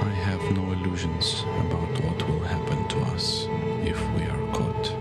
I have no illusions about what will happen to us if we are caught.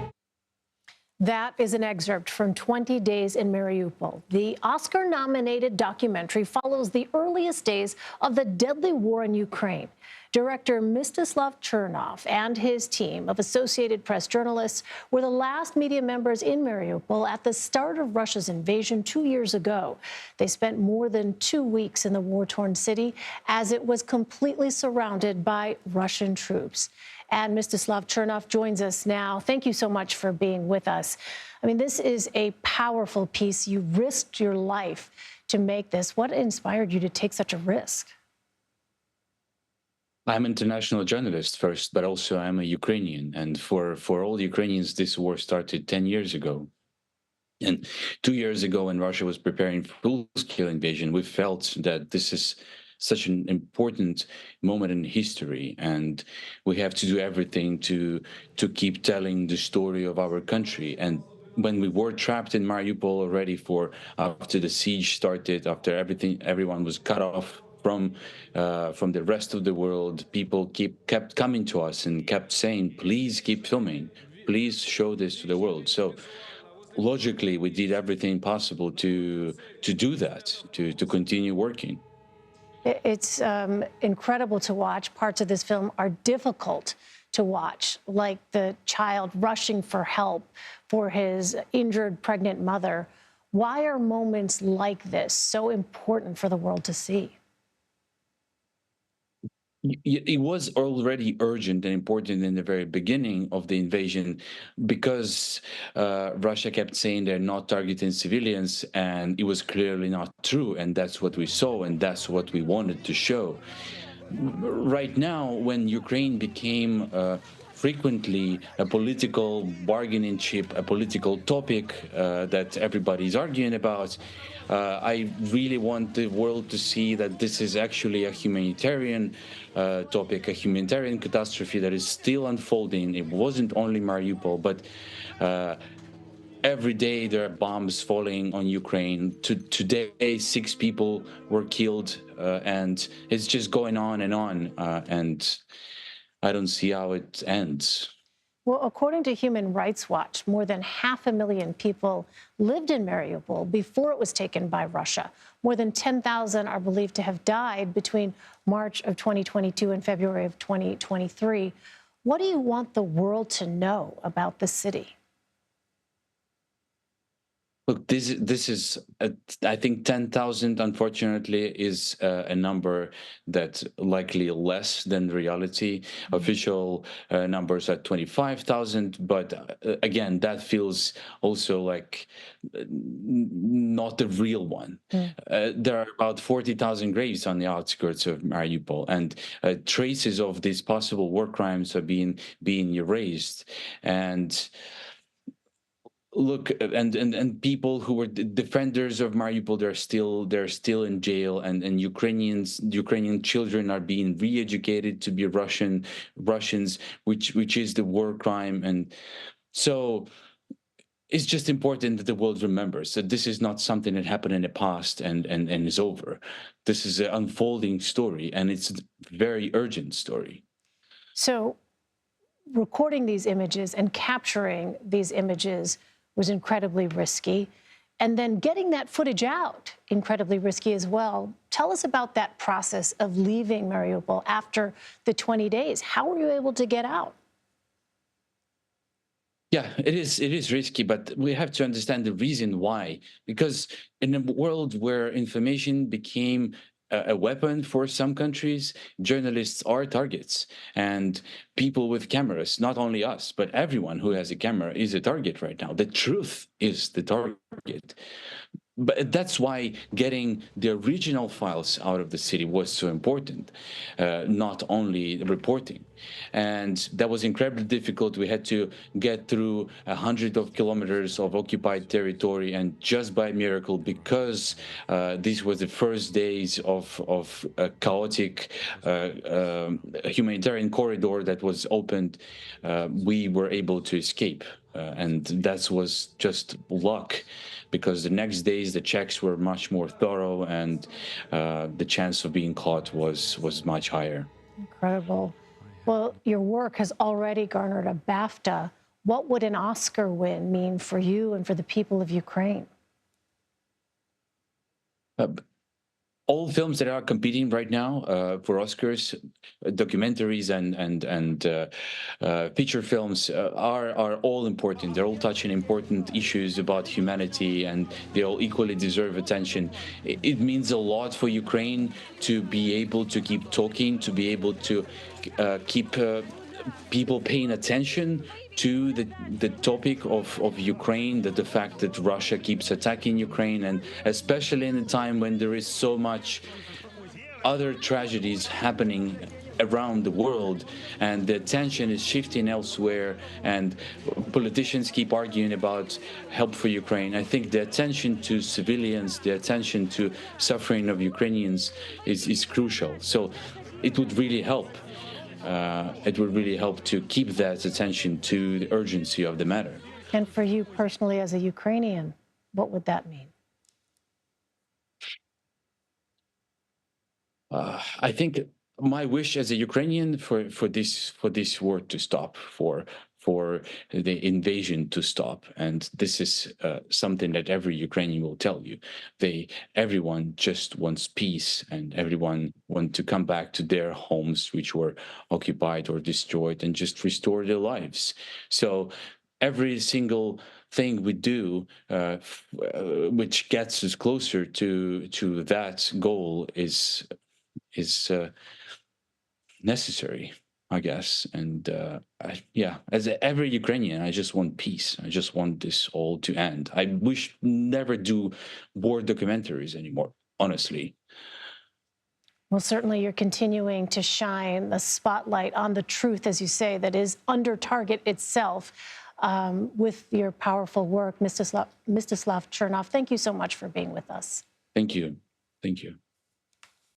That is an excerpt from 20 Days in Mariupol. The Oscar-nominated documentary follows the earliest days of the deadly war in Ukraine. Director Mstyslav Chernov and his team of Associated Press journalists were the last media members in Mariupol at the start of Russia's invasion 2 years ago. They spent more than 2 weeks in the war-torn city as it was completely surrounded by Russian troops. And Mstyslav Chernov joins us now. Thank you so much for being with us. I mean, this is a powerful piece. You risked your life to make this. What inspired you to take such a risk? I'm an international journalist first, but also I'm a Ukrainian. And for all Ukrainians, this war started 10 years ago. And 2 years ago, when Russia was preparing for full-scale invasion, we felt that this is such an important moment in history, and we have to do everything to keep telling the story of our country. And when we were trapped in Mariupol already after the siege started, after everyone was cut off from the rest of the world, people kept coming to us and kept saying, please keep filming, please show this to the world. So logically, we did everything possible to do that, to continue working. It's incredible to watch. Parts of this film are difficult to watch, like the child rushing for help for his injured pregnant mother. Why are moments like this so important for the world to see? It was already urgent and important in the very beginning of the invasion because Russia kept saying they're not targeting civilians, and it was clearly not true. And that's what we saw, and that's what we wanted to show. Right now, when Ukraine became frequently a political bargaining chip, a political topic that everybody's arguing about, I really want the world to see that this is actually a humanitarian topic, a humanitarian catastrophe that is still unfolding. It wasn't only Mariupol, but every day there are bombs falling on Ukraine. Today, 6 people were killed, and it's just going on, and I don't see how it ends. Well, according to Human Rights Watch, more than 500,000 people lived in Mariupol before it was taken by Russia. More than 10,000 are believed to have died between March of 2022 and February of 2023. What do you want the world to know about the city? Look, this is, I think 10,000, unfortunately, is a number that's likely less than reality. Official numbers are 25,000, but again, that feels also like not the real one. There are about 40,000 graves on the outskirts of Mariupol, and traces of these possible war crimes are being erased. And look, and people who were defenders of Mariupol, they're still in jail, and Ukrainian children are being re-educated to be Russians, which is the war crime. And so it's just important that the world remembers that this is not something that happened in the past and is over. This is an unfolding story, and it's a very urgent story. So recording these images and capturing these images was incredibly risky. And then getting that footage out, incredibly risky as well. Tell us about that process of leaving Mariupol after the 20 days. How were you able to get out? Yeah, it is risky, but we have to understand the reason why. Because in a world where information became a weapon for some countries, journalists are targets, and people with cameras, not only us, but everyone who has a camera is a target right now. The truth is the target. But that's why getting the original files out of the city was so important, not only reporting. And that was incredibly difficult. We had to get through 100 kilometers of occupied territory, and just by miracle, because these were the first days of a chaotic humanitarian corridor that was opened, we were able to escape. And that was just luck, because the next days the checks were much more thorough, and the chance of being caught was much higher. Incredible. Well, your work has already garnered a BAFTA. What would an Oscar win mean for you and for the people of Ukraine? Uh, all films that are competing right now for Oscars, documentaries and feature films are all important. They're all touching important issues about humanity, and they all equally deserve attention. It means a lot for Ukraine to be able to keep talking, to be able to keep people paying attention to the topic of Ukraine, that the fact that Russia keeps attacking Ukraine, and especially in a time when there is so much other tragedies happening around the world and the attention is shifting elsewhere and politicians keep arguing about help for Ukraine. I think the attention to civilians, the attention to suffering of Ukrainians is crucial. So it would really help. It would really help to keep that attention to the urgency of the matter. And for you personally as a Ukrainian, what would that mean? I think my wish as a Ukrainian for this war to stop, for the invasion to stop, and this is something that every Ukrainian will tell you. Everyone just wants peace, and everyone wants to come back to their homes, which were occupied or destroyed, and just restore their lives. So every single thing we do, which gets us closer to that goal, is necessary, I guess. And yeah, as every Ukrainian, I just want peace. I just want this all to end. I wish never do war documentaries anymore, honestly. Well, certainly you're continuing to shine the spotlight on the truth, as you say, that is under target itself with your powerful work. Mstyslav Chernov, thank you so much for being with us. Thank you. Thank you.